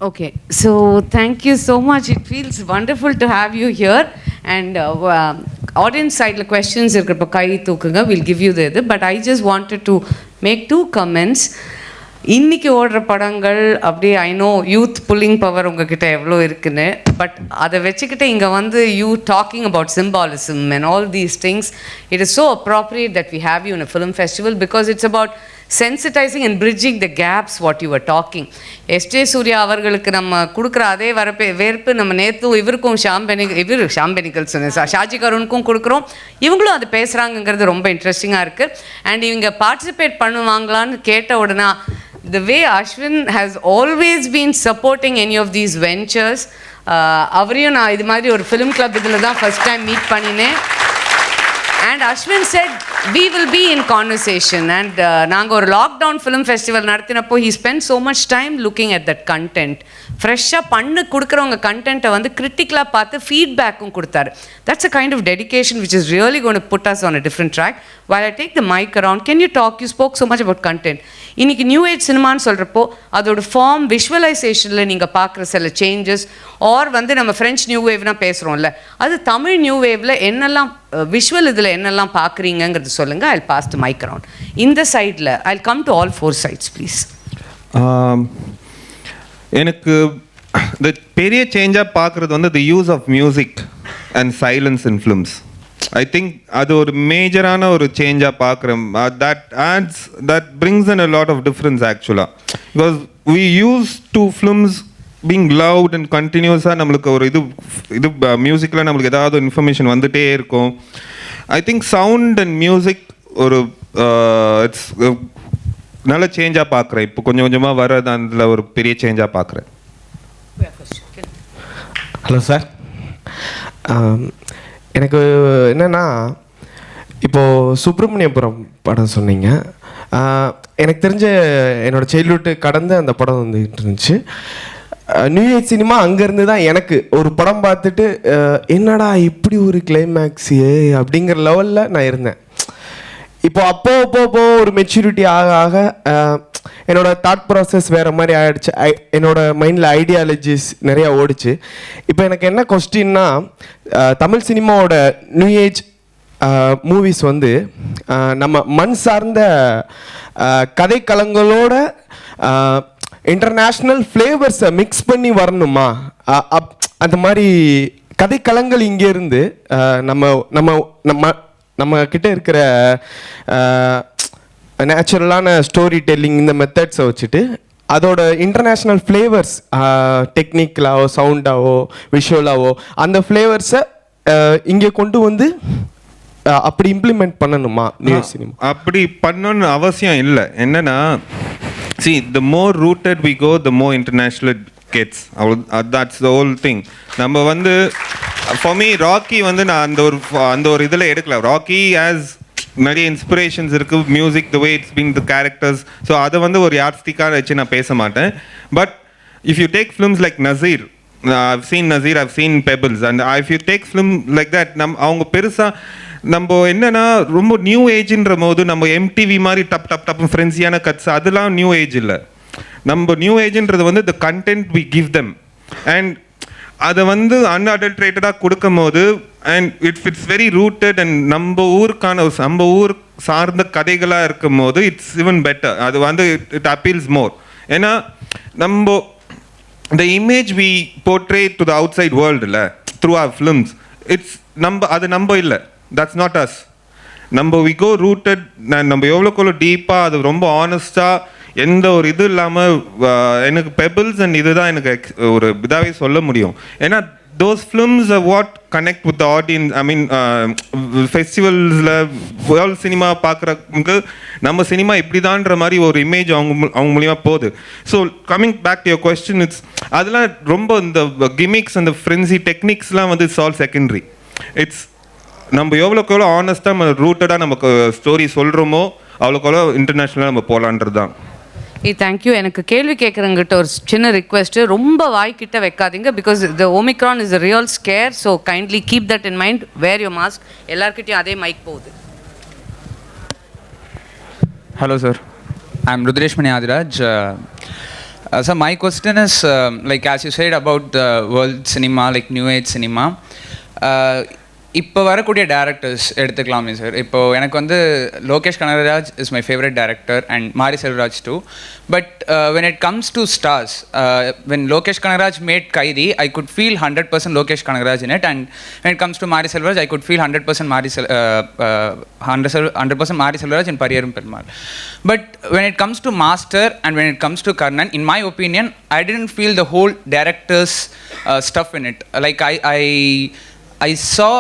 Okay, so thank you so much. It feels wonderful to have you here. And audience side questions irukku kai thookunga, we'll give you the other. But I just wanted to make two comments. இன்னைக்கு ஓடுற படங்கள் அப்படியே I know youth pulling power உங்ககிட்ட எவ்வளோ இருக்குன்னு, but அதை வச்சுக்கிட்டு இங்கே வந்து you talking about symbolism and all these things, it is so appropriate that we have you in a film festival because it's about sensitizing and bridging the gaps what you were talking. SJ Suryah அவர்களுக்கு நம்ம கொடுக்குற அதே வேர்ப்பு நம்ம நேற்றும் இவருக்கும் ஷாம்பெனிக்கல் சொன்னேன் ஷாஜி கருணுக்கும் கொடுக்குறோம். இவங்களும் அது பேசுகிறாங்கங்கிறது ரொம்ப இன்ட்ரெஸ்டிங்காக இருக்குது. அண்ட் இவங்க பார்ட்டிசிபேட் பண்ணுவாங்களான்னு கேட்ட உடனே the way Ashwin has always been supporting any of these ventures, அவரையும் நான் இது மாதிரி ஒரு ஃபிலிம் கிளப் இதில் தான் ஃபஸ்ட் டைம் மீட் பண்ணினேன். And Ashwin said, we will be in conversation. And நாங்கள் ஒரு லாக்டவுன் ஃபிலிம் ஃபெஸ்டிவல் நடத்தினப்போ he spent so much time looking at that content. ஃப்ரெஷ்ஷாக பண்ணு கொடுக்குறவங்க கண்டென்ட்டை வந்து கிரிட்டிக்கலாக பார்த்து ஃபீட்பேக்கும் கொடுத்தாரு. That's a kind of dedication which is really going to put us on a different track. While I take the mic around, can you talk? You spoke so much about content. இன்னைக்கு new age சினிமான்னு சொல்கிறப்போ அதோட form விஷுவலைசேஷனில் நீங்கள் பார்க்குற சில changes R வந்து நம்ம French new வேவ்னா பேசுகிறோம்ல, அது Tamil new வேவில் என்னெல்லாம் விஷுவல் இதில் என்னெல்லாம் பார்க்குறீங்கிறது சொல்லுங்கள். I pass the mic around இந்த சைடில். I come to all four sides please. எனக்கு இந்த பெரிய சேஞ்சாக பார்க்குறது வந்து the use of music and silence in films. I think அது ஒரு மேஜரான ஒரு சேஞ்சாக பார்க்குறேன். That brings in a lot of difference ஆக்சுவலாக. Because we use to films being loud and கண்டினியூஸாக நம்மளுக்கு ஒரு இது மியூசிக்கில் நம்மளுக்கு ஏதாவது இன்ஃபர்மேஷன் வந்துகிட்டே இருக்கும். I think sound and music ஒரு இட்ஸ் நல்ல சேஞ்சாக பார்க்குறேன். இப்போ கொஞ்சம் கொஞ்சமாக வர்றது அதில் ஒரு பெரிய சேஞ்சாக பார்க்குறேன். ஹலோ சார், எனக்கு என்னென்னா இப்போது சுப்பிரமணியபுரம் படம் சொன்னீங்க. எனக்கு தெரிஞ்ச என்னோடய சைல்ட்ஹுட்டு கடந்து அந்த படம் வந்துட்டு இருந்துச்சு. நியூ ஏஜ் சினிமா அங்கேருந்து தான் எனக்கு ஒரு படம் பார்த்துட்டு என்னடா இப்படி ஒரு கிளைமேக்ஸு அப்படிங்கிற லெவலில் நான் இருந்தேன். இப்போ அப்போ ஒரு மெச்சூரிட்டி ஆக ஆக என்னோடய தாட் ப்ராசஸ் வேறு மாதிரி ஆகிடுச்சு. என்னோடய மைண்டில் ஐடியாலஜிஸ் நிறையா ஓடிச்சு. இப்போ எனக்கு என்ன கொஸ்டின்னா, தமிழ் சினிமாவோட நியூ ஏஜ் மூவிஸ் வந்து நம்ம மண் சார்ந்த கதைக்களங்களோட இன்டர்நேஷ்னல் ஃப்ளேவர்ஸை மிக்ஸ் பண்ணி வரணுமா? அந்த மாதிரி கதைக்களங்கள் இங்கேருந்து நம்ம நம்ம நம்ம நம்ம கிட்ட இருக்கிற நேச்சுரலான ஸ்டோரி டெல்லிங் இந்த மெத்தட்ஸை வச்சுட்டு அதோட இன்டர்நேஷ்னல் ஃப்ளேவர்ஸ் டெக்னிக்கலாவோ சவுண்டாவோ விஷுவலாவோ அந்த ஃப்ளேவர்ஸை இங்கே கொண்டு வந்து அப்படி இம்ப்ளிமெண்ட் பண்ணணுமா நியூ சினிமா? அப்படி பண்ணணும்னு அவசியம் இல்லை. என்னன்னா, see, the more rooted we go, the more international it gets. That's the whole thing. நம்ம வந்து for me ராக்கி வந்து நான் அந்த ஒரு இதில் எடுக்கல. ராக்கி ஹேஸ் நிறைய இன்ஸ்பிரேஷன்ஸ் இருக்குது. Music, the way it's been, the characters. So அதை வந்து ஒரு யார்ஸ்டிக்காக வச்சு நான் பேச மாட்டேன். But if you take films like Nazir, I've seen Nazir, I've seen Pebbles, and if you take film like that, அவங்க பெருசாக நம்ம என்னன்னா ரொம்ப நியூ ஏஜ்ன்ற போது நம்ம எம்டிவி மாதிரி டப் ஃப்ரெண்ட்ஸியான கட்ஸ் அதெல்லாம் நியூ ஏஜ் இல்லை. நம்ம நியூ ஏஜ்ன்றது வந்து the content we give them and அதை வந்து அன்அடல்ட்ரேட்டடாக கொடுக்கும் போது and it's very rooted and நம்ம ஊர் சார்ந்த கதைகளாக இருக்கும் போது இட்ஸ் ஈவன் பெட்டர். அது வந்து இட் அப்பீல்ஸ் மோர். ஏன்னா நம்ம the image we portray to the outside world through our films, it's அது நம்ம இல்லை, that's not us. we go rooted, நம்ம எவ்வளோக்குள்ள டீப்பாக அது ரொம்ப ஆனஸ்டாக எந்த ஒரு இது இல்லாமல் எனக்கு பெபிள்ஸ் அண்ட் இதுதான் எனக்கு ஒரு இதாகவே சொல்ல முடியும். ஏன்னா those films are what connect with the audience. I mean ஃபெஸ்டிவல்ஸில் வேர்ல்ட் சினிமா பார்க்குறவங்க நம்ம சினிமா இப்படிதான்ற மாதிரி ஒரு இமேஜ் அவங்க மூலிமா போகுது. So coming back to your question, அதெல்லாம் ரொம்ப இந்த கிமிக்ஸ் அந்த ஃப்ரென்சி டெக்னிக்ஸ்லாம் வந்து இட்ஸ் ஆல் செகண்டரி. இட்ஸ் நம்ம எவ்வளோக்கு எவ்வளோ ஆனஸ்ட்டாக நம்ம ரூட்டடாக நமக்கு ஸ்டோரி சொல்கிறோமோ அவ்வளோக்கு எவ்வளோ இன்டர்நேஷ்னலாக நம்ம போகலான்றது தான். தேங்க்யூ. எனக்கு கேள்வி கேட்குறங்கிட்ட ஒரு சின்ன ரிக்வெஸ்ட்டு, ரொம்ப வாய்க்கிட்ட வைக்காதீங்க because the Omicron is a real scare. So kindly keep that in mind. Wear your mask. எல்லாருக்கிட்டையும் அதே மைக் போகுது. Hello sir, I am Rudresh Mani Adhiraj. So my question is, like as you said about the world cinema, like new age cinema, இப்போ வரக்கூடிய directors எடுத்துக்கலாமே sir. இப்போ எனக்கு வந்து Lokesh Kanagaraj is my favourite director and Mari Selvaraj too. But when it comes to stars, when Lokesh Kanagaraj made Kaidi, I could feel 100% Lokesh Kanagaraj in it, and when it comes to Mari Selvaraj, I could feel 100% 100% Mari Selvaraj in Pariyarum Perumal. But when it comes to Master and when it comes to Karnan, in my opinion, I didn't feel the whole director's stuff in it. Like I saw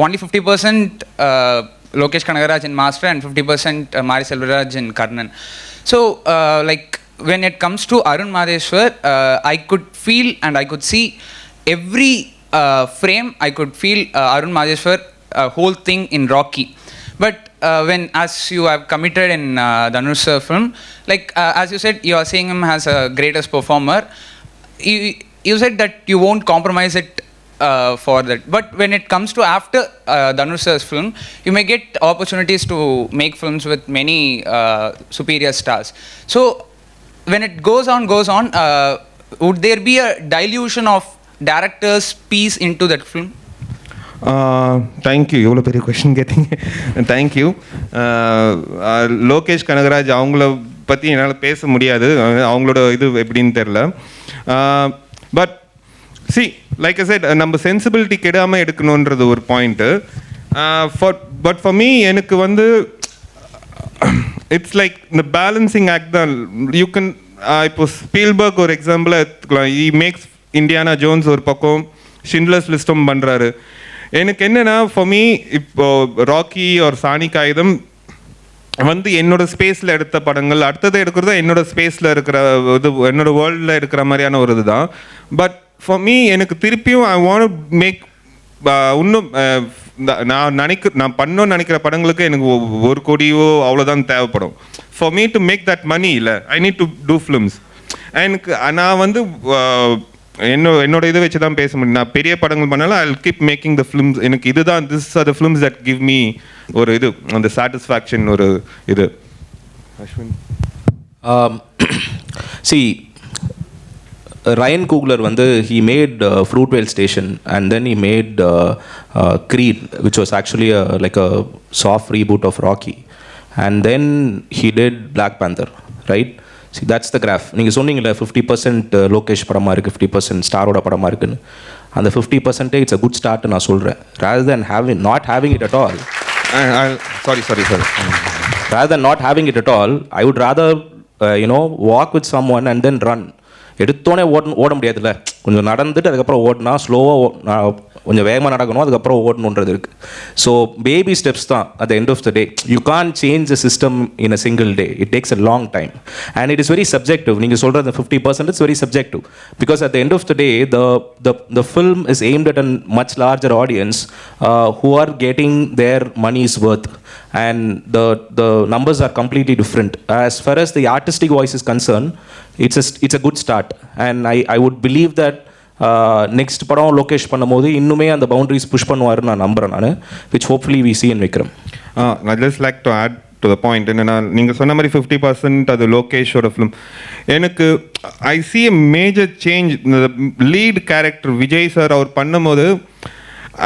only 50% Lokesh Kanagaraj in Master and 50% Mari Selvaraj in Karnan. So, like when it comes to Arun Madheshwar, I could feel and I could see every frame. I could feel Arun Madheshwar whole thing in Rocky. But when, as you have committed in Dhanush film, like as you said, you are seeing him as a greatest performer. You said that you won't compromise it for that. But when it comes to after Dhanush's film, you may get opportunities to make films with many superior stars. So when it goes on, would there be a dilution of director's piece into that film? Thank you, எவ்வளோ பெரிய question கேட்டீங்க. Thank you. Lokesh Kanagaraj அவங்கள பற்றி என்னால் பேச முடியாது, அவங்களோட இது எப்படின்னு தெரில. But see, like I set, நம்ம சென்சிபிலிட்டி கெடாமல் எடுக்கணுன்றது ஒரு பாயிண்ட்டு. பட் ஃபார் மீ எனக்கு வந்து இட்ஸ் லைக் இந்த பேலன்சிங் ஆக்ட் தான். யூ கேன் இப்போ ஸ்பீல்பர்க் ஒரு எக்ஸாம்பிளாக எடுத்துக்கலாம். ஈ மேக்ஸ் இண்டியானா ஜோன்ஸ் ஒரு பக்கம், ஷிண்ட்லர்ஸ் லிஸ்ட்டும் பண்ணுறாரு. எனக்கு என்னென்னா, ஃபார் மீ இப்போ ராக்கி ஒரு சாணி காகிதம் வந்து என்னோட ஸ்பேஸில் எடுத்த படங்கள், அடுத்தது எடுக்கிறது என்னோட ஸ்பேஸில் இருக்கிற இது, என்னோட வேர்ல்டில் இருக்கிற மாதிரியான ஒரு இது தான். பட் ஃபார் மீ எனக்கு திருப்பியும் ஐ வாண்ட் மேக் இன்னும் நான் பண்ணணும்னு நினைக்கிற படங்களுக்கு எனக்கு 1 கோடியோ அவ்வளோதான் தேவைப்படும். For me to make that money இல்லை, I need to do films. எனக்கு நான் வந்து என்னோட இதை வச்சு தான் பேச முடியும். நான் பெரிய படங்கள் பண்ணாலும் I will keep making the films. எனக்கு இதுதான், this R the films that give me ஒரு இது, அந்த சாட்டிஸ்ஃபேக்ஷன் ஒரு இது. அஸ்வின், see, Ryan Coogler வந்து he made Fruitvale Station and then he made Creed, which was actually like a soft reboot of Rocky, and then he did Black Panther, right? See, that's the graph. நீங்கள் சொன்னீங்களே 50% லோகேஷ் படமாக இருக்குது, 50% ஸ்டாரோட படமாக இருக்குன்னு. அந்த 50% it's a good start நான் சொல்கிறேன். rather than not having it at all, sorry rather than not having it at all, I would rather walk with someone and then run. எடுத்தோடனே ஓட முடியாதுல்ல, கொஞ்சம் நடந்துட்டு அதுக்கப்புறம் ஓடினா ஸ்லோவாக, கொஞ்சம் வேகமாக நடக்கணும், அதுக்கப்புறம் ஓடணுன்றது இருக்குது. ஸோ பேபி ஸ்டெப்ஸ் தான் at the end of the day. You can't change the system in a single day. It takes a long time and it is very subjective. நீங்கள் சொல்கிற the 50% it's very subjective, because at the end of the day the film is aimed at a much larger audience who are getting their money's worth, and the numbers are completely different. As far as the artistic voice is concerned, it's a good start, and I would believe that next படம் லோகேஷ் பண்ணும்போது இன்னுமே அந்த boundaries push பண்ணுவாருன்னு நான் நம்புகிறேன் நான், which hopefully we see in Vikram. I just like to add to the point. என்னன்னா, நீங்கள் சொன்ன மாதிரி 50% அது லோகேஷோட ஃபிலிம். எனக்கு I see a major change. Lead character Vijay sir அவர் பண்ணும்போது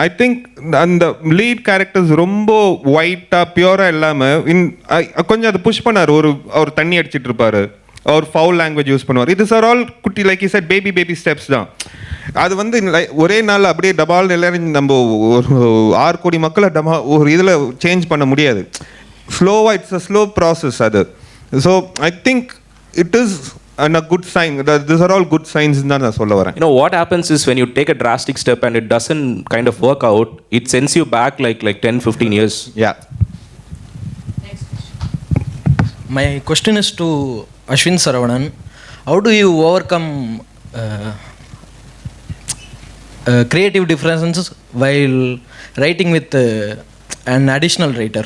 ஐ திங்க் அந்த லீட் கேரக்டர்ஸ் ரொம்ப ஒயிட்டாக பியூராக இல்லாமல் கொஞ்சம் அதை புஷ் பண்ணார். அவர் தண்ணி அடிச்சிட்டு இருப்பார், அவர் ஃபவுல் லாங்குவேஜ் யூஸ் பண்ணுவார். இது சார் ஆல் குட்டி, like is at baby steps தான். அது வந்து ஒரே நாள் அப்படியே டபால் எல்லாரும் நம்ம ஒரு 6 கோடி மக்களை ஒரு இதில் சேஞ்ச் பண்ண முடியாது. ஸ்லோவாக, இட்ஸ் அ ஸ்லோ ப்ராசஸ் அது. So I think it is a good sign. These are all good signs தான் நான் சொல்ல வரேன். What happens is when you take a drastic step and it doesn't kind of work out, it sends you back like 10-15 years. Yeah. My question is to Ashwin Saravanan. How do you overcome creative differences while writing with an additional writer?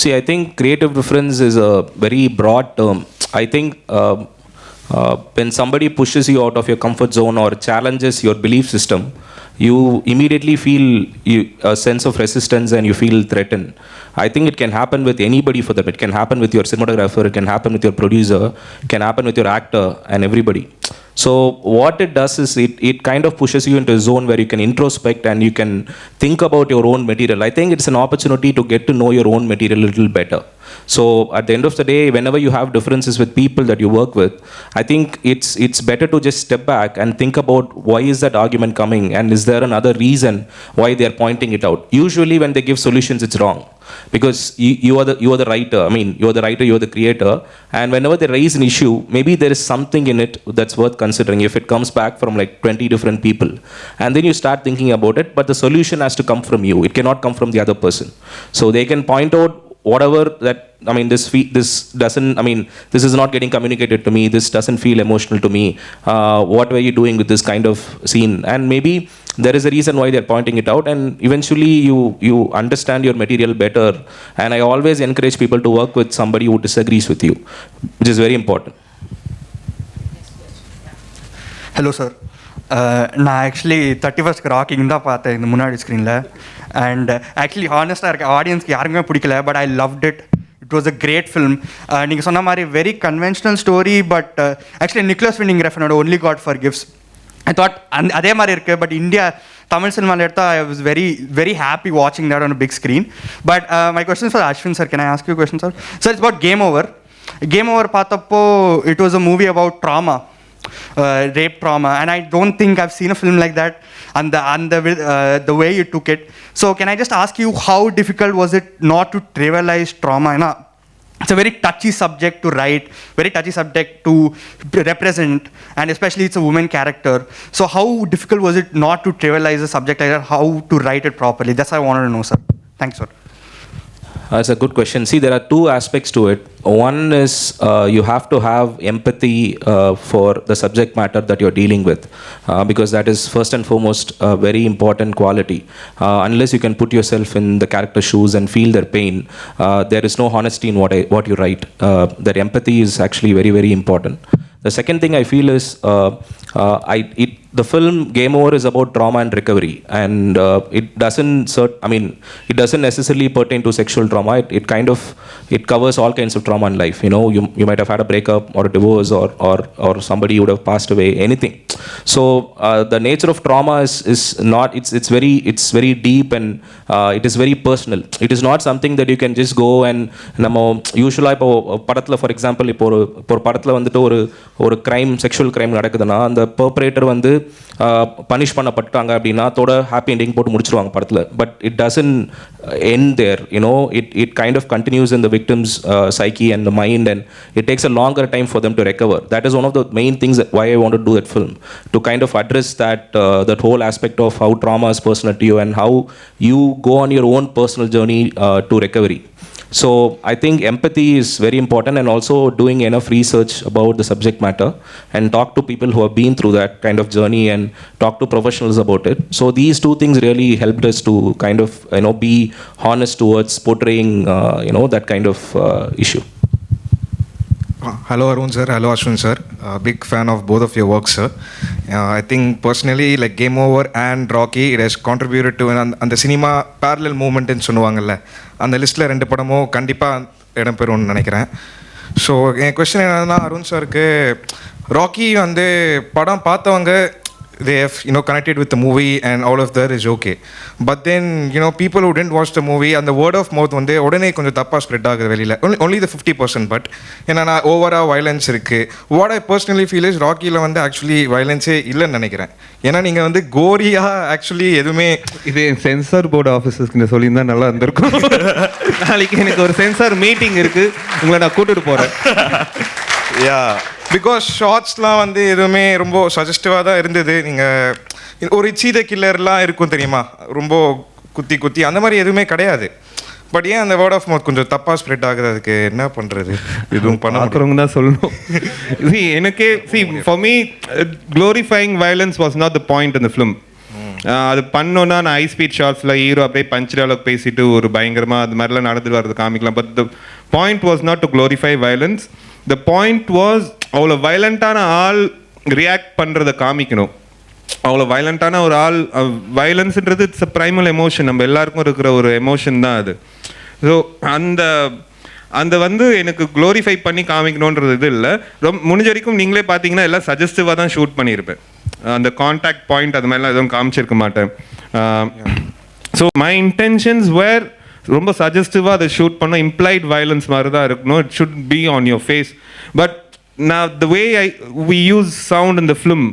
See, I think creative difference is a very broad term. I think when somebody pushes you out of your comfort zone or challenges your belief system, you immediately feel a sense of resistance and you feel threatened. I think it can happen with anybody for that. It can happen with your cinematographer, it can happen with your producer, it can happen with your actor and everybody. So what it does is it kind of pushes you into a zone where you can introspect and you can think about your own material. I think it's an opportunity to get to know your own material a little better. So at the end of the day, whenever you have differences with people that you work with, I think it's better to just step back and think about why is that argument coming and is there another reason why they are pointing it out. Usually when they give solutions, it's wrong. Because you are the writer. I mean, you are the writer, you are the creator, and whenever they raise an issue, maybe there is something in it that's worth considering if it comes back from like 20 different people. And then you start thinking about it, but the solution has to come from you. It cannot come from the other person. So they can point out whatever that, I mean, this doesn't, I mean, this is not getting communicated to me, this doesn't feel emotional to me, what were you doing with this kind of scene? And maybe there is a reason why they're pointing it out, and eventually you understand your material better. And I always encourage people to work with somebody who disagrees with you, which is very important. Hello sir, நான் actually 31st rocking தான் பார்த்தேன் இந்த முன்னாடி ஸ்க்ரீனில். And actually ஹானஸ்ட்டாக இருக்க ஆடியன்ஸ்க்கு யாருக்குமே பிடிக்கல, but I loved it. It was a great film. நீங்கள் சொன்ன மாதிரி very conventional story, but actually Nicolas Winding ரெஃபனோட only God forgives I thought அதே மாதிரி இருக்குது. பட் இந்தியா தமிழ் சினிமாவில் எடுத்தால் I was very very happy வாட்சிங் that on a big screen. But my question for Ashwin sir, can I ask you question sir? Sir, it's about game over. Game over பார்த்தப்போ it was a movie about drama, rape trauma, and I don't think I've seen a film like that, and the way you took it. So can I just ask you, how difficult was it not to trivialize trauma? You know, it's a very touchy subject to write, very touchy subject to represent, and especially it's a woman character. So how difficult was it not to trivialize a subject like that, how to write it properly? That's what I wanted to know, sir. Thanks, sir. That's a good question. See, there are two aspects to it. One is you have to have empathy for the subject matter that you're dealing with, because that is first and foremost a very important quality. Unless you can put yourself in the character's shoes and feel their pain, there is no honesty in what you write. That empathy is actually very, very important. The second thing I feel is the film Game Over is about trauma and recovery, and it doesn't necessarily pertain to sexual trauma. It covers all kinds of trauma in life. You know, you might have had a breakup or a divorce, or somebody would have passed away, anything. So the nature of trauma is not, it's very deep, and it is very personal. It is not something that you can just go and usually இப்போ படத்தில் for example இப்போ ஒரு படத்தில் வந்துட்டு ஒரு crime, sexual crime நடக்குதுன்னா அந்த பெர்பரேட்டர் வந்து பனிஷ் பண்ணப்பட்டாங்க அப்படின்னா அதோட ஹாப்பி எண்டிங் போட்டு முடிச்சிருவாங்க படத்தில். But it doesn't end there, you know, it kind of continues in the victims psyche and the mind, and it takes a longer time for them to recover. That is one of the main things that why I want to do that film, to kind of address that whole aspect of how trauma is personal to you and how you go on your own personal journey to recovery. So I think empathy is very important, and also doing enough research about the subject matter and talk to people who have been through that kind of journey and talk to professionals about it. So these two things really helped us to kind of, you know, be honest towards portraying that kind of issue. Hello Arun sir, hello Ashwin sir. Big fan of both of your work, sir. I think personally, like Game Over and Rocky, it has contributed to அந்த cinema parallel movement ன்னு சொல்லுவாங்கல்ல, அந்த லிஸ்ட்டில் 2 படமும் கண்டிப்பாக இடம்பெறும்னு நினைக்கிறேன். So என் question என்னன்னா, அருண் சாருக்கு, ராக்கி வந்து படம் பார்த்தவங்க they have, you know, connected with the movie and all of that is okay. But then, you know, people who didn't watch the movie and the word of mouth வந்து உடனே கொஞ்சம் தப்பாக spread ஆகுது வெளியில். only the 50%. பட் என்னன்னா ஓவராக violence இருக்குது. What I personally feel is ராக்கியில் வந்து ஆக்சுவலி வயலன்ஸே இல்லைன்னு நினைக்கிறேன். ஏன்னா நீங்கள் வந்து கோரியாக ஆக்சுவலி எதுவுமே, இது சென்சார் போர்டு ஆஃபீஸர்ஸ்க்கு சொல்லியிருந்தா நல்லா இருந்திருக்கும். நாளைக்கு எனக்கு ஒரு சென்சார் மீட்டிங் இருக்குது, உங்களை நான் கூட்டிட்டு போகிறேன். யா, பிகாஸ் ஷார்ட்ஸ்லாம் வந்து எதுவுமே ரொம்ப சஜஸ்டிவாக தான் இருந்தது. நீங்கள் ஒரு சீத கில்லர்லாம் இருக்கும் தெரியுமா, ரொம்ப குத்தி அந்த மாதிரி எதுவுமே கிடையாது. பட் ஏன் அந்த வேர்ட் ஆஃப் மவுத் கொஞ்சம் தப்பாக ஸ்ப்ரெட் ஆகுது? அதுக்கு என்ன பண்ணுறது? எதுவும் பார்க்குறவங்க தான் சொல்லணும். எனக்கே for me glorifying violence was not the point இந்த ஃபிலிம். அது பண்ணோன்னா நான் ஹை ஸ்பீட் ஷார்ட்ஸில் ஹீரோ அப்படியே பஞ்ச் டயலாக் பேசிட்டு ஒரு பயங்கரமாக அது மாதிரிலாம் நடந்துட்டு வர்றது காமிக்கலாம். But the point was not to glorify violence. The point was அவ்வளோ வயலண்ட்டான ஆள் ரியாக்ட் பண்ணுறதை காமிக்கணும். அவ்வளோ வயலண்ட்டான ஒரு ஆள். வயலன்ஸுன்றது இட்ஸ் அ ப்ரைமல் எமோஷன், நம்ம எல்லாருக்கும் இருக்கிற ஒரு எமோஷன் தான் அது. ஸோ அந்த வந்து எனக்கு க்ளோரிஃபை பண்ணி காமிக்கணுன்றது இது இல்லை. முடிஞ்ச வரைக்கும் நீங்களே பார்த்தீங்கன்னா எல்லாம் சஜஸ்டிவாக தான் ஷூட் பண்ணியிருப்பேன். அந்த கான்டாக்ட் பாயிண்ட் அது மாதிரிலாம் எதுவும் காமிச்சிருக்க மாட்டேன். ஸோ மை இன்டென்ஷன்ஸ் வேர் ரொம்ப சஜஸ்டிவாக அதை ஷூட் பண்ண இம்ப்ளைட் வயலன்ஸ் மாதிரி தான் இருக்கணும். It should be on your face. But நான் the way we use sound in the film,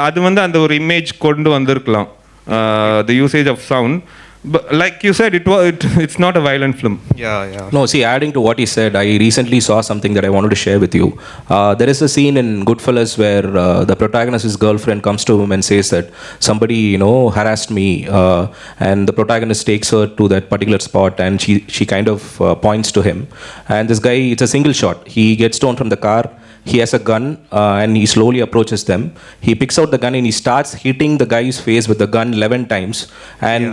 அது வந்து அந்த ஒரு இமேஜ் கொண்டு வந்திருக்கலாம், the usage of sound. But like you said, it's not a violent film. Yeah. No, see, adding to what he said, I recently saw something that I wanted to share with you. There is a scene in Goodfellas where the protagonist's girlfriend comes to him and says that somebody, harassed me, and the protagonist takes her to that particular spot, and she kind of points to him. And this guy, it's a single shot. He gets down from the car. He has a gun, and he slowly approaches them. He picks out the gun and he starts hitting the guy's face with the gun 11 times. And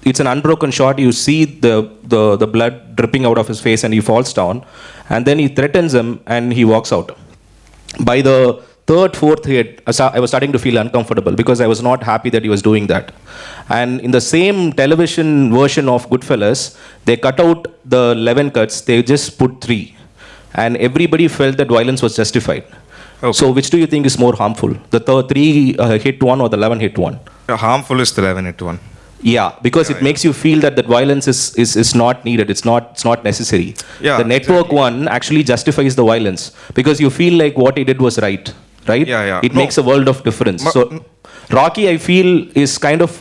it's an unbroken shot. You see the blood dripping out of his face, and he falls down. And then he threatens him, and he walks out. By the third, fourth hit, I was starting to feel uncomfortable because I was not happy that he was doing that. And in the same television version of Goodfellas, they cut out the 11 cuts. They just put 3. And everybody felt that violence was justified. Okay. So which do you think is more harmful? The 3 hit one or the 11 hit one? Harmful is the 11 hit one. Yeah, because it makes you feel that violence is not needed. It's not necessary. Yeah, the network one actually justifies the violence because you feel like what he did was right? Yeah. It makes a world of difference. So Rocky, I feel, is kind of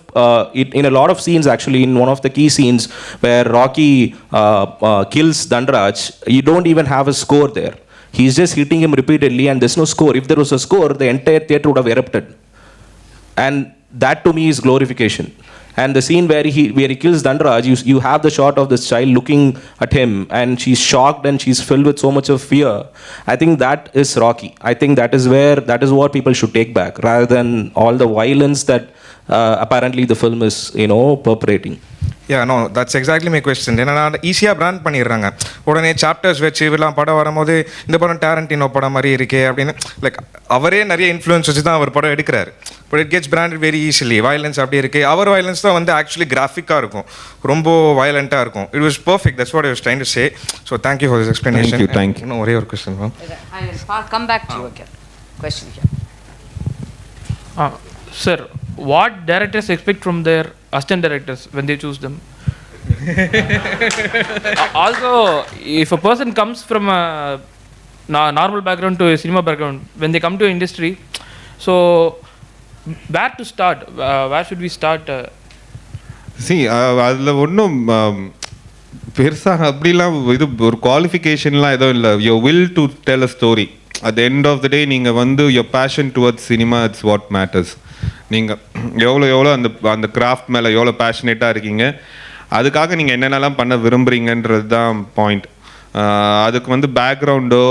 in a lot of scenes, actually in one of the key scenes where Rocky kills Dandaraj, you don't even have a score there. He's just hitting him repeatedly and there's no score. If there was a score, the entire theater would have erupted. And that to me is glorification. And the scene where he kills Dandaraj, you have the shot of this child looking at him and she's shocked and she's filled with so much of fear. I think that is Rocky. I think that is what people should take back rather than all the violence that apparently the film is, perpetrating. Yeah, no, that's exactly my question. ஏன்னா ஈஸியாக brand பண்ணிடுறாங்க. உடனே chapters வச்சு இவெல்லாம் படம் வரும்போது இந்த படம் டேரண்டினோ படம் மாதிரி இருக்கே அப்படின்னு, லைக் அவரே நிறைய இன்ஃப்ளூயன்ஸ் வச்சு தான் அவர் படம் எடுக்கிறாரு. But it gets branded very easily. Violence அப்படி இருக்கு. அவர் வயலன்ஸ் தான் வந்து ஆக்சுவலி கிராஃபிக்காக இருக்கும், ரொம்ப வயலண்ட்டாக இருக்கும். It was perfect. That's what I was trying to say. So thank you for this explanation. Thank you. இன்னும் ஒரே ஒரு question ma'am. I will come back to you again. Question here. Sir, what directors expect from their assistant directors when they choose them? Also, if a person comes from a normal background to a cinema background, when they come to industry, so where to start? Where should we start? அதில் ஒன்றும் பெருசாக அப்படிலாம் இது ஒரு குவாலிஃபிகேஷன்லாம் எதுவும் இல்லை. Your will to tell a story. At the end of the day நீங்கள் வந்து your passion towards cinema, it's what matters. நீங்கள் எவ்வளோ அந்த கிராஃப்ட் மேலே எவ்வளோ பேஷனேட்டாக இருக்கீங்க, அதுக்காக நீங்கள் என்னென்னலாம் பண்ண விரும்புகிறீங்கன்றது தான் பாயிண்ட். அதுக்கு வந்து பேக்ரவுண்டோ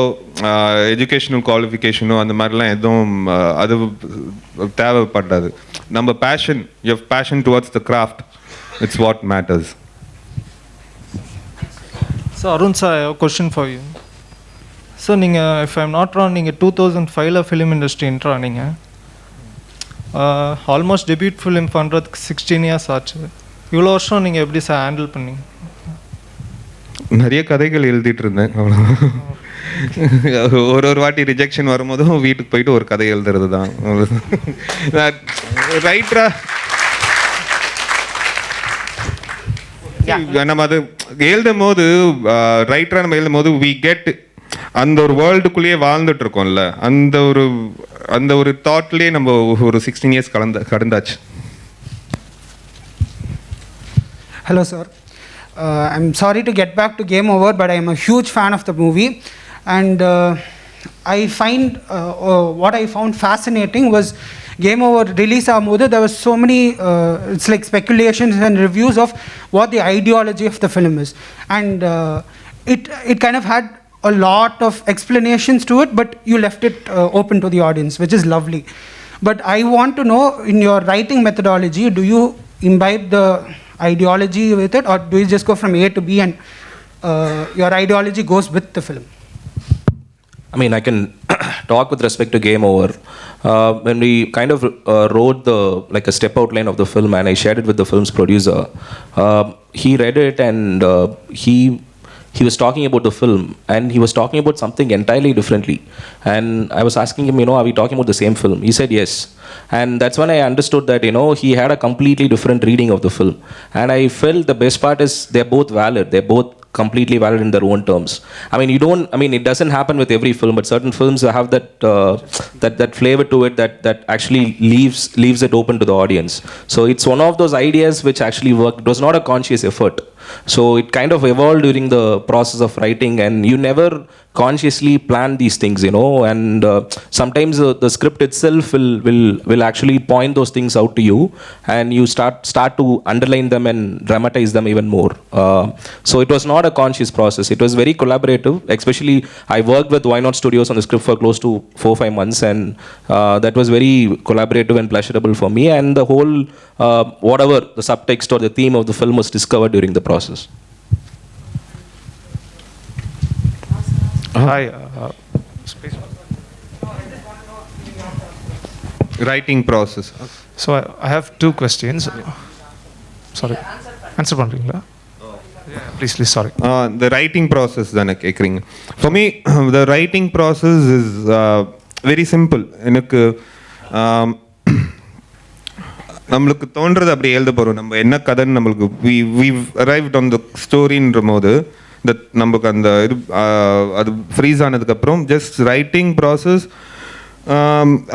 எஜுகேஷனல் குவாலிஃபிகேஷனோ அந்த மாதிரிலாம் எதுவும் அது தேவைப்படாது. நம்ம passion towards the craft, it's what matters. So Arun sir, I have question for you. So நீங்கள், இஃப் ஐம் நாட் ராங், நீங்கள் 2005 ஃபிலிம் இண்டஸ்ட்ரி என்ட்ரு ஆனீங்க. ஆல்மோஸ்ட் டெபியூட் ஃபிலிம் பண்ணுறதுக்கு 16 years ஆச்சு. இவ்வளோ வருஷம் நீங்கள் எப்படி சார் ஹேண்டில் பண்ணீங்க? நிறைய கதைகள் எழுதிட்டு இருந்தேன், அவ்வளோதான். ஒரு வாட்டி ரிஜெக்ஷன் வரும்போதும் வீட்டுக்கு போயிட்டு ஒரு கதை எழுதுறது தான். ரைட்டரா நம்ம அது எழுதும் போது, ரைட்டராக நம்ம எழுதும் போது வி கெட் அந்த ஒரு வேர்ல்டுக்குள்ளேயே வாழ்ந்துட்டு இருக்கோம்ல, அந்த ஒரு தாட்லேயே நம்ம ஒரு 16 years கடந்தாச்சு. Hello sir, I'm sorry to get back to Game Over, but I am a huge fan of the movie, and I find what I found fascinating was Game Over release ஆகும்போது there was so many it's like speculations and reviews of what the ideology of the film is, and it kind of had a lot of explanations to it, but you left it open to the audience, which is lovely. But I want to know, in your writing methodology, do you imbibe the ideology with it, or do you just go from A to B and your ideology goes with the film? I mean, I can talk with respect to Game Over. When we kind of wrote like a step outline of the film, and I shared it with the film's producer, he read it, and he was talking about the film, and he was talking about something entirely differently. And I was asking him, are we talking about the same film? He said yes. And that's when I understood that, he had a completely different reading of the film. And I felt the best part is they're both valid. They're both completely valid in their own terms. It doesn't happen with every film, but certain films have that flavor to it that actually leaves it open to the audience. So it's one of those ideas which actually worked. It was not a conscious effort. So it kind of evolved during the process of writing, and you never consciously plan these things, and sometimes the script itself will actually point those things out to you, and you start to underline them and dramatize them even more. So it was not a conscious process. It was very collaborative. Especially I worked with Why Not Studios on the script for close to 4-5 months, and that was very collaborative and pleasurable for me, and the whole whatever the subtext or the theme of the film was discovered during the process. Hi. Writing process. So I have 2 questions. Sorry. Answer பண்ணுறீங்களா? Please, sorry. The writing process தானே கேட்குறீங்க. For me, the writing process is very simple. எனக்கு நம்மளுக்கு தோன்றது அப்படி எழுத போகிறோம். நம்ம என்ன கதைன்னு நம்மளுக்கு we've arrived on the storyன்ற போது நமக்கு அந்த இது அது ஃப்ரீஸ் ஆனதுக்கப்புறம் just writing process.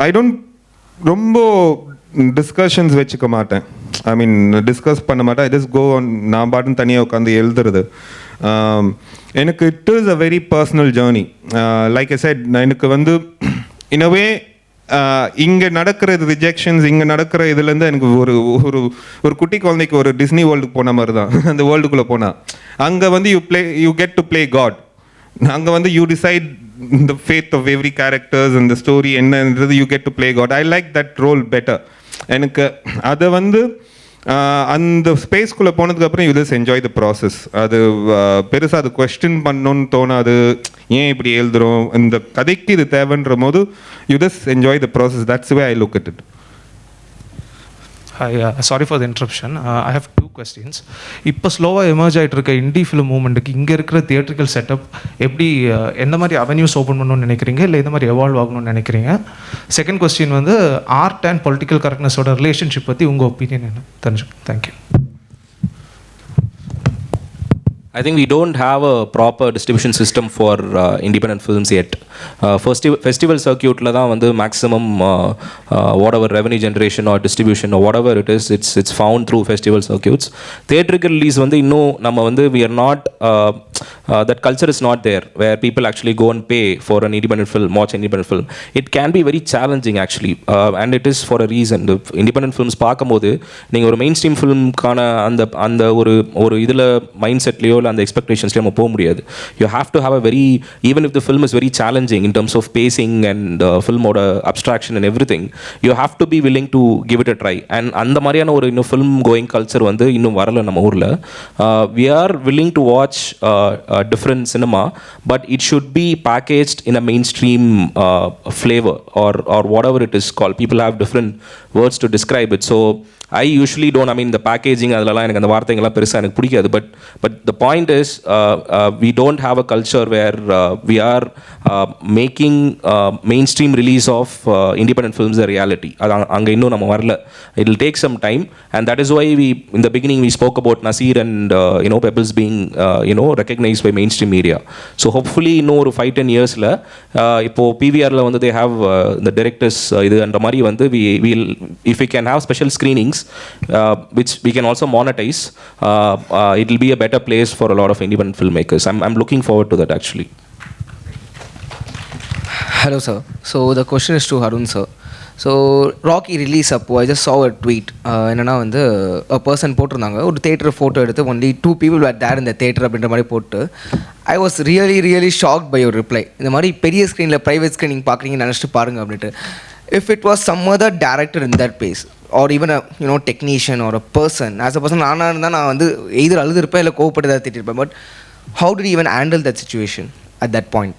I don't ரொம்ப டிஸ்கஷன்ஸ் வச்சுக்க மாட்டேன். டிஸ்கஸ் பண்ண மாட்டேன். I just go on. நான் பாட்டுன்னு தனியாக உட்காந்து எழுதுறது. எனக்கு it is a very personal journey. Like I said, எனக்கு இன் அ வே இங்கே நடக்கிற ரிஜெக்ஷன்ஸ், இங்கே நடக்கிற இதுலேருந்து எனக்கு ஒரு குட்டி குழந்தைக்கு ஒரு டிஸ்னி வேர்ல்டுக்கு போன மாதிரி தான். அந்த வேர்ல்டுக்குள்ளே போனால் அங்கே you get to play god. அங்கே you decide the fate of every characters அந்த ஸ்டோரி என்னன்றது you get to play god. I like that role better. எனக்கு அதை அந்த ஸ்பேஸ்க்குள்ளே போனதுக்கப்புறம் you just enjoy the process. அது பெருசாக அது கொஸ்டின் பண்ணணும்னு தோணாது. ஏன் இப்படி எழுதுகிறோம், இந்த கதைக்கு இது தேவைன்ற போது you just enjoy the process. That's way I look at it. Hi, sorry for the interruption. I have 2 questions. இப்போ ஸ்லோவாக எமர்ஜ் ஆகிட்டு இருக்க இண்டி ஃபிலிம் மூமெண்ட்டுக்கு இங்கே இருக்கிற தியேட்ரிக்கல் செட்டப் எப்படி, எந்த மாதிரி அவென்யூஸ் ஓப்பன் பண்ணணும்னு நினைக்கிறீங்க, இல்லை எந்த மாதிரி எவால்வ் ஆகணும்னு நினைக்கிறீங்க? Second question art and political கரெக்ட்னஸோட ரிலேஷன்ஷிப் பற்றி உங்கள் ஒப்பீனியன் என்ன தெரிஞ்சுக்கணும். Thank you. I think we don't have a proper distribution system for independent films yet. Festival circuit la dhaan maximum whatever revenue generation or distribution or whatever it is, it's found through festival circuits. Theatrical release inno nama we are not that culture is not there where people actually go and pay for an independent film, watch an independent film. It can be very challenging actually, and it is for a reason. The independent films paakumbodhu neenga oru mainstream film kana and oru idula mindset liyo and the expectations நம்ம போக முடியாது. You have to have a very, even if the film is very challenging in terms of pacing and film ஓட abstraction and everything, you have to be willing to give it a try. And அந்த மாதிரியான ஒரு இன்னும் film going culture இன்னும் வரல நம்ம ஊரில். We are willing to watch different cinema, but it should be packaged in a mainstream flavor or whatever it is called. People have different words to describe it. So I usually don't, the packaging அதெல்லாம் எனக்கு அந்த வார்த்தைங்கள்லாம் பெருசாக எனக்கு பிடிக்காது. But the point is, we don't have a culture where we are making mainstream release of independent films a reality. அது அங்கே இன்னும் நம்ம வரல. It will take some time, and that is why in the beginning we spoke about Nasir and Pebbles being recognized by mainstream media. So hopefully இன்னும் ஒரு 5-10 yearsல இப்போ PVRல they have the directors இது அந்த மாதிரி we'll, if we can have special screenings which we can also monetize, it will be a better place for a lot of independent filmmakers. I'm looking forward to that actually. Hello sir. So the question is to Harun sir. So Rocky release appo I just saw a tweet. என்னன்னா a person போட்டிருந்தாங்க ஒரு theatre photo எடுத்து only 2 people were there in the theatre அப்படின்ற மாதிரி போட்டு I was really shocked by your reply. இந்த மாதிரி பெரிய ஸ்க்ரீனில் ப்ரைவேட் ஸ்க்ரீனிங் பார்க்குறீங்கன்னு நினச்சிட்டு பாருங்க அப்படின்ட்டு. If it was some other director in that place or even a technician or a person, as a person நான் இருந்தால் நான் either அழுதுருப்பேன் இல்லை கோவப்பட்டு தான் திட்டிருப்பேன். But how did you even handle that situation at that point?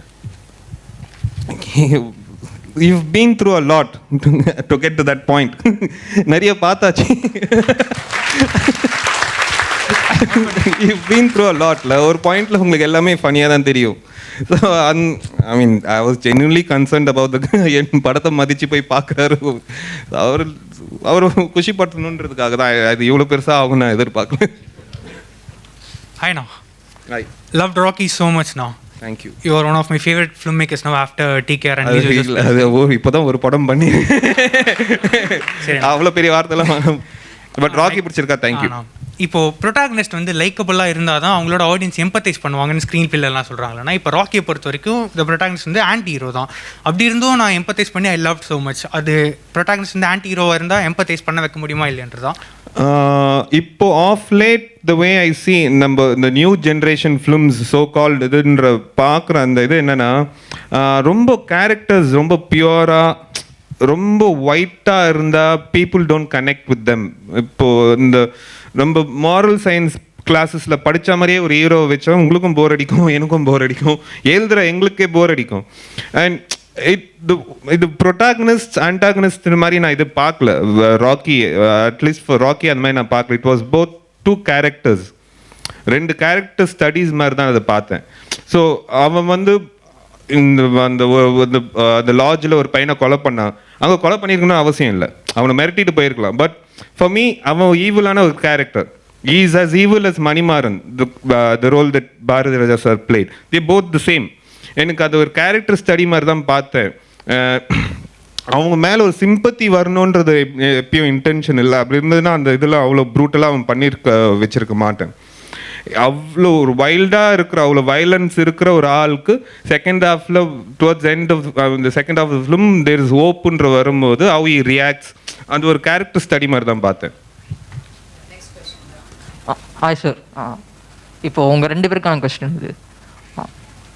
you've been through a lot to get to that point. நிறைய பார்த்தாச்சு. You've been through a lot. ஒரு பாயிண்ட்ல உங்களுக்கு எல்லாமே ஃபனியாக தான் தெரியும். So I mean I was genuinely concerned about என் படத்தை மதித்து போய் பார்க்குறாரு. அவர் குஷிப்பட்டணுன்றதுக்காக தான் அது இவ்வளோ பெருசாக ஆகும் நான் எதிர்பார்க்கல. Hi now. Hi. Loved Rocky so much now. Thank you. You are one of my favorite filmmakers now after TKR and அது இப்போதான் ஒரு படம் பண்ணி அவ்வளோ பெரிய வார்த்தைலாம். பட் ராக்கி பிடிச்சிருக்கா. தேங்க்யூ. இப்போ ப்ரொட்டாகனிஸ்ட் வந்து லைக்கபுளாக இருந்தால் தான் அவங்களோட ஆடியன்ஸ் எம்பத்தைஸ் பண்ணுவாங்கன்னு ஸ்க்ரீன் பிள்ளைலாம் சொல்கிறாங்களா. இப்போ ராக்கியை பொறுத்த வரைக்கும் இந்த ப்ரொட்டாகனிஸ்ட் வந்து ஆன்டி ஹீரோ தான். அப்படி இருந்தும் நான் எம்பத்தைஸ் பண்ணி ஐ லவ் ஸோ மச். அது ப்ரொட்டாகனிஸ்ட் வந்து ஆன்டி ஹீரோவாக இருந்தால் எம்பத்தைஸ் பண்ண வைக்க முடியுமா இல்லைன்றது தான். இப்போ of late the way I see நம்ம இந்த new generation films so called இதுன்ற பார்க்குற அந்த இது என்னென்னா ரொம்ப கேரக்டர்ஸ் ரொம்ப பியூராக ரொம்ப ஒயிட்டாக இருந்தால் people don't connect with them. இப்போது இந்த ரொம்ப மாரல் சயின்ஸ் கிளாஸஸில் படித்த மாதிரியே ஒரு ஹீரோ வச்சா உங்களுக்கும் போர் அடிக்கும், எனக்கும் போர் அடிக்கும், எழுதுகிற எங்களுக்கே போர் அடிக்கும். அண்ட் இது ப்ரொட்டாகனிஸ்ட் ஆன்டாகனிஸ்ட் மாதிரி நான் இது பார்க்கல. ராக்கி அட்லீஸ்ட் ஃபார் ராக்கி அந்த மாதிரி நான் பார்க்கல. It was both two characters, ரெண்டு கேரக்டர் ஸ்டடீஸ் மாதிரி தான் அதை பார்த்தேன். ஸோ அவன் வந்து அந்த லாட்ஜில் ஒரு பையனை கொலை பண்ணான். அங்கே கொலை பண்ணியிருக்கணும்னு அவசியம் இல்லை, அவனை மிரட்டிட்டு போயிருக்கலாம். பட் ஃபார் மீ அவன் ஈவிலான ஒரு character. He is as evil as Manimaran, the role that Bharati Raja sir played. They both the same. எனக்கு அது ஒரு கேரக்டர் ஸ்டடி மாதிரி தான் பார்த்தேன். அவங்க மேலே ஒரு சிம்பத்தி வரணுன்றது எப்பயும் இன்டென்ஷன் இல்லை. அப்படி இருந்ததுன்னா அந்த இதில் அவ்வளோ ப்ரூட்டலாக அவன் வச்சிருக்க மாட்டேன். அவ்வளோ ஒரு வைல்டாக இருக்கிற அவ்வளோ வயலன்ஸ் இருக்கிற ஒரு ஆளுக்கு செகண்ட் ஹாஃபில் டுவர்ட்ஸ் எண்ட் ஆஃப் இந்த second of the film there is ஹோப்புன்ற வரும்போது ஹவ் ஹி ரியாக்ட்ஸ், அது ஒரு கேரக்டர் ஸ்டடி மாதிரி தான் பார்த்தேன். Hi sir. இப்போது உங்கள் ரெண்டு பேருக்கான கொஸ்டின் இது.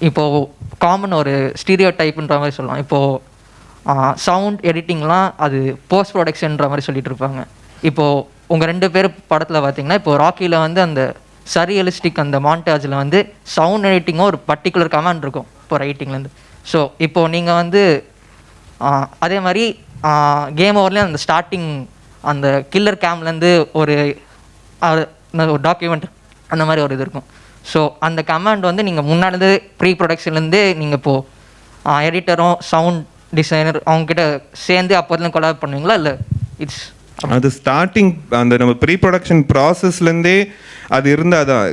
இப்போது காமன் ஒரு ஸ்டீரியோ டைப்புன்ற மாதிரி சொல்லலாம். இப்போது சவுண்ட் எடிட்டிங்லாம் அது போஸ்ட் ப்ரொடக்ஷன்ற மாதிரி சொல்லிட்டு இருப்பாங்க. இப்போது உங்கள் ரெண்டு பேர் படத்தில் பார்த்தீங்கன்னா இப்போ ராக்கியில் வந்து அந்த சரியலிஸ்டிக் அந்த மாண்டாஜில் வந்து சவுண்ட் எடிட்டிங்கும் ஒரு பர்டிகுலர் கமாண்ட் இருக்கும் இப்போ ரைட்டிங்லேருந்து. ஸோ இப்போது நீங்கள் வந்து அதே மாதிரி கேம் ஓவர்லேயும் அந்த ஸ்டார்டிங் அந்த கில்லர் கேம்லேருந்து ஒரு டாக்குமெண்ட் அந்த மாதிரி ஒரு இது இருக்கும். ஸோ அந்த கமாண்ட் வந்து நீங்கள் முன்னாடி ப்ரீ ப்ரொடக்ஷன்லேருந்து நீங்கள் இப்போது எடிட்டரும் சவுண்ட் டிசைனர் அவங்கக்கிட்ட சேர்ந்து அப்போதுலேருந்து கொலாப் பண்ணுவீங்களா இல்லை இட்ஸ் அது ஸ்டார்டிங் அந்த நம்ம ப்ரீ ப்ரொடக்ஷன் ப்ராசஸ்லேருந்தே அது இருந்தால் தான்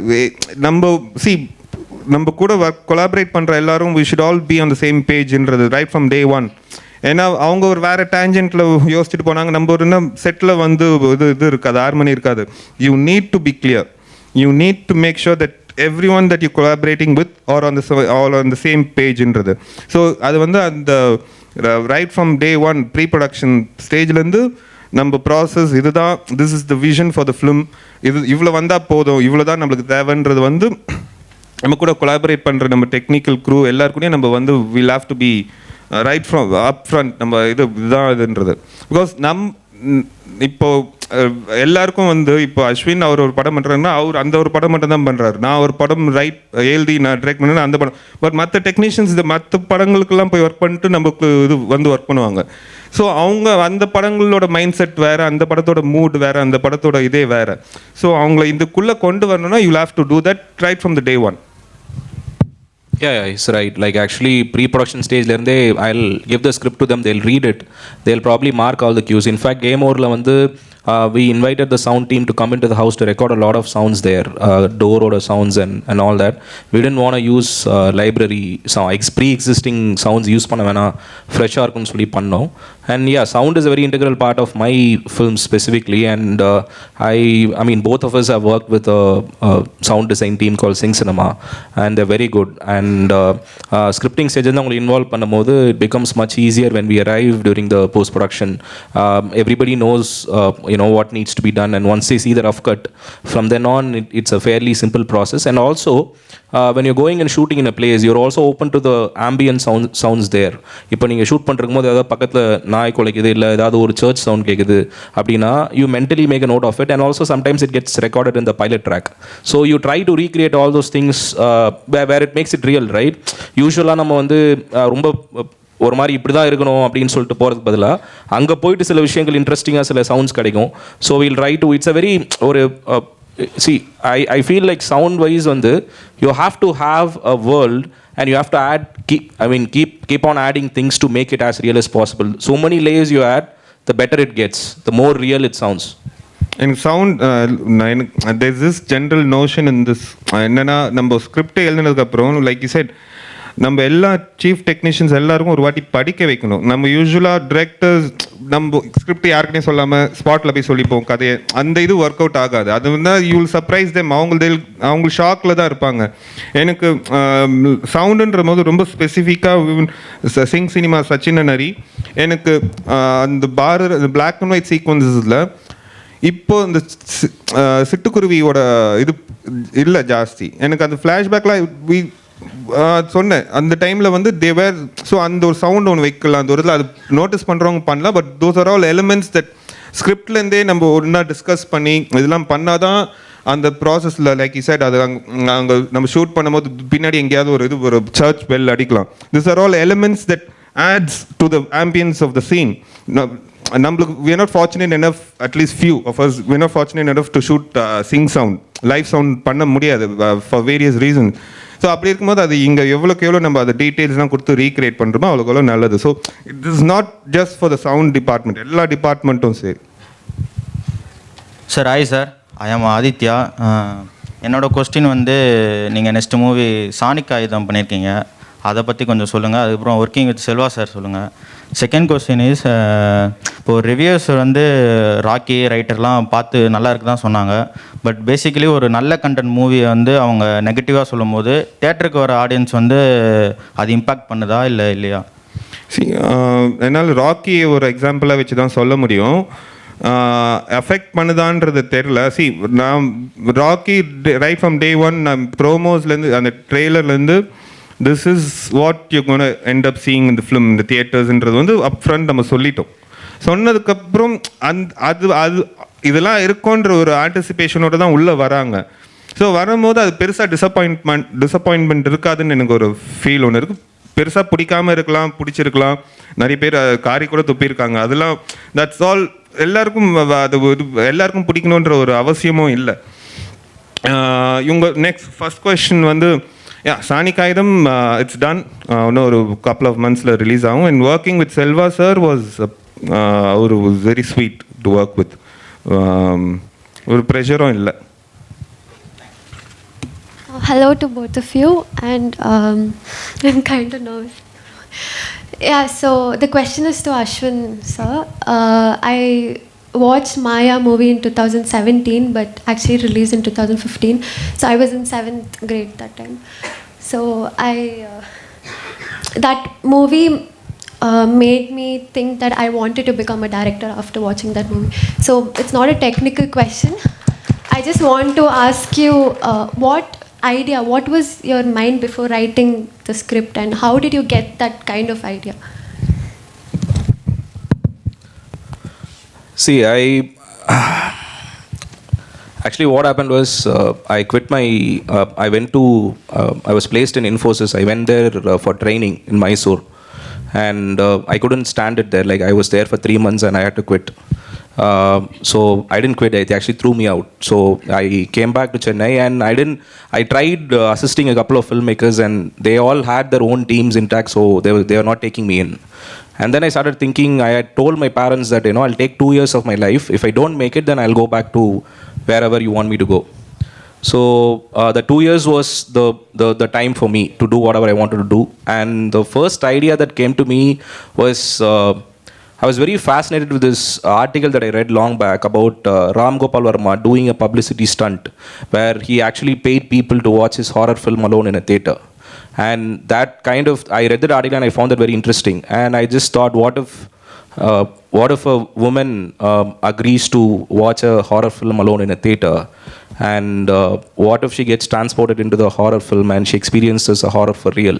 நம்ம கூட கொலாபரேட் பண்ணுற எல்லாரும் we should all be on the same பேஜ்ன்றது ரைட் ஃப்ரம் டே ஒன். ஏன்னா அவங்க ஒரு வேறு டேஞ்சென்ட்டில் யோசிச்சுட்டு போனாங்க, நம்ம ஒரு செட்டில் வந்து இது இருக்காது, ஹார்மனி இருக்காது. You need to be clear, you need to make sure that everyone that you're collaborating with are all on the same page inradhu. So அது வந்து அந்த right from day one pre-production stageலேருந்து நம்ம process இதுதான், this is the vision for the film, இது இவ்வளோ வந்தால் போதும், இவ்வளோ தான் நம்மளுக்கு தேவைன்றது வந்து நம்ம கூட கொலாபரேட் பண்ணுற நம்ம டெக்னிக்கல் க்ரூ எல்லாருக்கூடயும் நம்ம வந்து will have to be right from up front. நம்ம இதுதான் இதுன்றது பிகாஸ் இப்போது எல்லாருக்கும் வந்து இப்போ அஸ்வின் அவர் ஒரு படம் பண்ணுறாருன்னா அவர் அந்த ஒரு படம் மட்டும் தான் பண்ணுறாரு. நான் ஒரு படம் எழுதி நான் டிரெக்ட் பண்ணேன்னா அந்த படம். பட் மற்ற டெக்னீஷியன்ஸ் இந்த மற்ற படங்களுக்கெல்லாம் போய் ஒர்க் பண்ணிட்டு நமக்கு இது வந்து ஒர்க் பண்ணுவாங்க. ஸோ அவங்க அந்த படங்களோட மைண்ட் செட் வேறு, அந்த படத்தோட மூட் வேறு, அந்த படத்தோட இதே வேறு. ஸோ அவங்கள இதுக்குள்ளே கொண்டு வரணும்னா you have to do that right from the day one. Yeah, it's right. Like actually pre-production stage lerinde I'll give the script to them, they'll read it, they'll probably mark all the cues. In fact game over la vandu we invited the sound team to come into the house to record a lot of sounds there, door order sounds and all that. We didn't want to use library sound, pre-existing sounds use panna vena, fresh ah irukkum solli pannom. And yeah, sound is a very integral part of my film specifically, and I mean both of us have worked with a sound design team called Sing Cinema, and they're very good. And scripting stage la ungal involve பண்ணும்போது it becomes much easier when we arrive during the post production. Everybody knows you know what needs to be done, and once they see the rough cut, from then on it's a fairly simple process. And also when you're going and shooting in a place, you're also open to the ambient sounds there. இப்போ நீங்கள் shoot பண்ணுறதுக்கு ஏதாவது பக்கத்தில் நாய் குலைக்குது இல்லை ஏதாவது ஒரு search sound கேட்குது அப்படின்னா you mentally make a note of it, and also sometimes it gets recorded in the pilot track. So you try to recreate all those things where it makes it real, right? யூஸ்வலாக நம்ம வந்து ரொம்ப ஒரு மாதிரி இப்படி தான் இருக்கணும் அப்படின்னு சொல்லிட்டு போகிறதுக்கு பதிலாக அங்கே போயிட்டு சில விஷயங்கள் இன்ட்ரெஸ்டிங்காக சில சவுண்ட்ஸ் கிடைக்கும். So will try to it's a very ஒரு see I feel like sound wise வந்து you have to have a world and you have to add keep on adding things to make it as real as possible. So many layers you add, the better it gets, the more real it sounds. எனக்கு sound there's this general notion in this என்னன்னா நம்ம script எழுதுனதுக்கப்புறம் like you said நம்ம எல்லா chief technicians எல்லாருக்கும் ஒரு வாட்டி படிக்க வைக்கணும். நம்ம யூஸ்வலாக டிரெக்டர்ஸ் நம்ம ஸ்கிரிப்ட் யாருக்குனே சொல்லாமல் ஸ்பாட்டில் போய் சொல்லிப்போம் கதையை, அந்த இது ஒர்க் அவுட் ஆகாது. அது வந்து யூ வில் சர்ப்ரைஸ் தெம், அவங்க ஷாக்கில் தான் இருப்பாங்க. எனக்கு சவுண்டுன்ற போது ரொம்ப ஸ்பெசிஃபிக்காக சிங் சினிமா சச்சினரி எனக்கு அந்த பிளாக் அண்ட் ஒயிட் சீக்வன்சஸில் இப்போ இந்த சிட்டுக்குருவியோட இது இல்லை ஜாஸ்தி. எனக்கு அந்த ஃப்ளாஷ்பேக்லாம் சொன்னேன் அந்த டைமில் வந்து தேவர். ஸோ அந்த ஒரு சவுண்ட் ஒன்று வைக்கலாம், அந்த ஒரு இதில் அது நோட்டீஸ் பண்ணுறவங்க பண்ணலாம். But those are all elements that ஸ்கிரிப்ட்லேருந்தே நம்ம ஒன்றா டிஸ்கஸ் பண்ணி இதெல்லாம் பண்ணால் தான் அந்த ப்ராசஸில் லைக் யூ செட் அது அங்கே நம்ம ஷூட் பண்ணும்போது பின்னாடி எங்கேயாவது ஒரு சர்ச் பெல் அடிக்கலாம். This R all elements that adds to the ambience of the scene. நம்மளுக்கு we are not fortunate enough, at least few of us, we are not fortunate enough to shoot sing sound, live sound பண்ண முடியாது for various reasons. So அப்படி இருக்கும்போது அது இங்கே எவ்வளோ நம்ம அதை டீட்டெயில்ஸ்லாம் கொடுத்து ரீக்ரியேட் பண்ணுறோமோ அவ்வளோக்கு நல்லது. So it is not just for the sound department, எல்லா டிபார்ட்மெண்ட்டும் சரி. சார் ஹாய் சார், ஐ ஆம் ஆதித்யா. என்னோடய கொஸ்டின் வந்து நீங்கள் நெக்ஸ்ட் மூவி சானிக் ஆயுதம் பண்ணியிருக்கீங்க, அதை பற்றி கொஞ்சம் சொல்லுங்கள். அதுக்கப்புறம் ஒர்க்கிங் வித் செல்வா சார் சொல்லுங்கள். செகண்ட் கொஸ்டின் இஸ், இப்போது ரிவ்யூஸ் வந்து ராக்கி ரைட்டர்லாம் பார்த்து நல்லா இருக்கு தான் சொன்னாங்க. பட் பேசிக்கலி ஒரு நல்ல கண்டென்ட் மூவியை வந்து அவங்க நெகட்டிவாக சொல்லும் போது தேட்டருக்கு வர ஆடியன்ஸ் வந்து அது இம்பேக்ட் பண்ணுதா இல்லையா? என்னால் ராக்கி ஒரு எக்ஸாம்பிளாக வச்சு தான் சொல்ல முடியும். எஃபெக்ட் பண்ணுதான்றது தெரில. நான் Rocky right from day one நான் ப்ரோமோஸ்லேருந்து அந்த ட்ரெய்லர்லேருந்து this is what you're going to end up seeing in the film in the theaters ன்றது வந்து upfront நம்ம சொல்லிட்டோம். சொன்னதுக்கப்புறம் அது இதெல்லாம் இருக்குன்ற ஒரு ஆன்டிசிபேஷனோட தான் உள்ளே வராங்க. ஸோ வரும்போது அது பெருசாக டிசப்பாயின்மெண்ட் இருக்காதுன்னு எனக்கு ஒரு ஃபீல் ஒன்று இருக்குது. பெருசாக பிடிக்காமல் இருக்கலாம், பிடிச்சிருக்கலாம், நிறைய பேர் காரி கூட துப்பியிருக்காங்க. அதெல்லாம் தட்ஸ் ஆல். எல்லாருக்கும் அது எல்லாருக்கும் பிடிக்கணுன்ற ஒரு அவசியமும் இல்லை. இவங்க நெக்ஸ்ட் ஃபர்ஸ்ட் கொஸ்டின் வந்து சானிக் ஆயுதம் இட்ஸ் டன். இன்னும் ஒரு கப்புள் ஆஃப் மந்த்ஸில் ரிலீஸ் ஆகும். And working with Selva sir was ஒரு very sweet to work with. ஒரு ப்ரெஷரும் இல்லை. Hello to both of you, and I'm kind of nervous. Yeah, so the question is to Ashwin sir. I watched Maya movie in 2017, but actually released in 2015. So I was in 7th grade that time. So that movie made me think that I wanted to become a director after watching that movie. So it's not a technical question. I just want to ask you, what was your mind before writing the script, and how did you get that kind of idea? See, actually what happened was I quit my, I was placed in Infosys. I went there for training in Mysore, and I couldn't stand it there. Like I was there for 3 months and I had to quit. So I didn't quit, they actually threw me out. So I came back to Chennai, and I tried assisting a couple of filmmakers, and they all had their own teams intact, so they were not taking me in. And then I started thinking, I had told my parents that, I'll take 2 years of my life. If I don't make it, then I'll go back to wherever you want me to go. So the 2 years was the time for me to do whatever I wanted to do. And the first idea that came to me was, I was very fascinated with this article that I read long back about Ram Gopal Verma doing a publicity stunt where he actually paid people to watch his horror film alone in a theater. And that kind of, I read that article and I found that very interesting. And I just thought, what if a woman agrees to watch a horror film alone in a theater? And what if she gets transported into the horror film and she experiences a horror for real?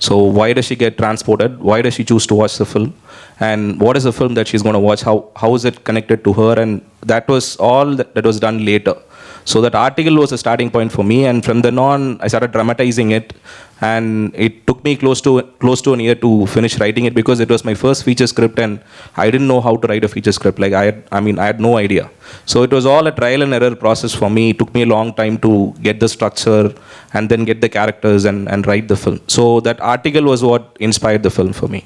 So why does she get transported? Why does she choose to watch the film? And what is the film that she's going to watch? How is it connected to her? And that was all that was done later. So that article was a starting point for me, and from then on I started dramatizing it, and it took me close to an year to finish writing it, because it was my first feature script and I didn't know how to write a feature script. Like I had no idea. So it was all a trial and error process for me. It took me a long time to get the structure and then get the characters and write the film. So that article was what inspired the film for me.